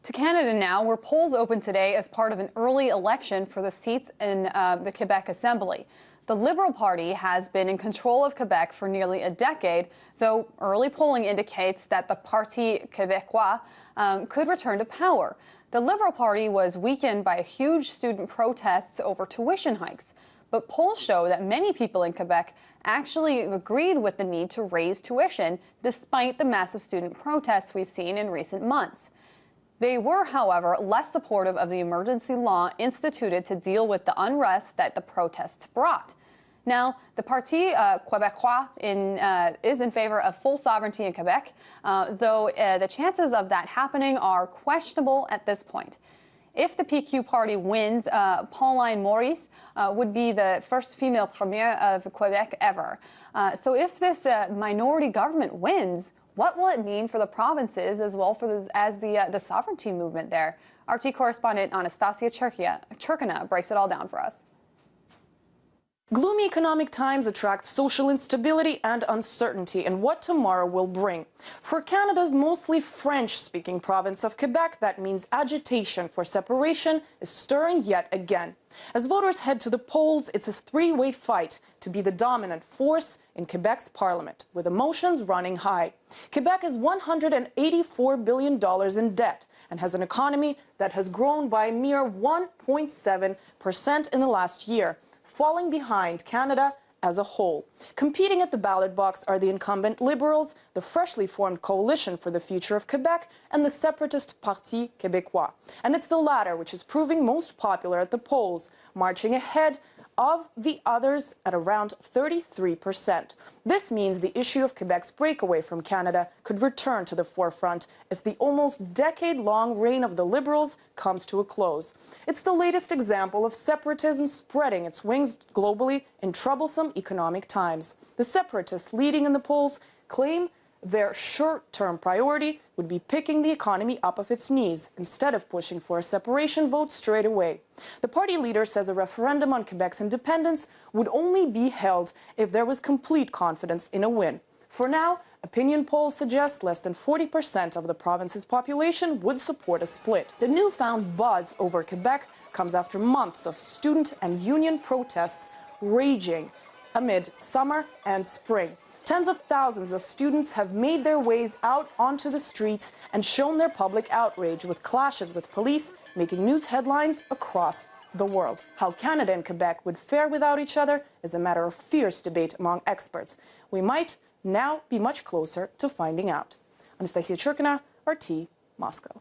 To Canada now, where polls open today as part of an early election for the seats in the Quebec Assembly. The Liberal Party has been in control of Quebec for nearly a decade, though early polling indicates that the Parti Québécois could return to power. The Liberal Party was weakened by huge student protests over tuition hikes, but polls show that many people in Quebec actually agreed with the need to raise tuition, despite the massive student protests we've seen in recent months. They were, however, less supportive of the emergency law instituted to deal with the unrest that the protests brought. Now, the Parti Québécois is in favor of full sovereignty in Quebec, though the chances of that happening are questionable at this point. If the PQ party wins, Pauline Maurice would be the first female premier of Quebec ever. So if this minority government wins, what will it mean for the provinces as well as the sovereignty movement there? RT correspondent Anastasia Churkina breaks it all down for us. Gloomy economic times attract social instability and uncertainty in what tomorrow will bring. For Canada's mostly French-speaking province of Quebec, that means agitation for separation is stirring yet again. As voters head to the polls, it's a three-way fight to be the dominant force in Quebec's parliament, with emotions running high. Quebec is $184 billion in debt and has an economy that has grown by a mere 1.7% in the last year, falling behind Canada as a whole. Competing at the ballot box are the incumbent Liberals, the freshly formed Coalition for the Future of Quebec, and the Separatist Parti Québécois. And it's the latter which is proving most popular at the polls, marching ahead of the others at around 33%. This means the issue of Quebec's breakaway from Canada could return to the forefront if the almost decade-long reign of the Liberals comes to a close. It's the latest example of separatism spreading its wings globally in troublesome economic times. The separatists leading in the polls claim their short-term priority would be picking the economy up off its knees instead of pushing for a separation vote straight away. The party leader says a referendum on Quebec's independence would only be held if there was complete confidence in a win. For now, opinion polls suggest less than 40% of the province's population would support a split. The newfound buzz over Quebec comes after months of student and union protests raging amid summer and spring. Tens of thousands of students have made their ways out onto the streets and shown their public outrage with clashes with police, making news headlines across the world. How Canada and Quebec would fare without each other is a matter of fierce debate among experts. We might now be much closer to finding out. Anastasia Churkina, RT, Moscow.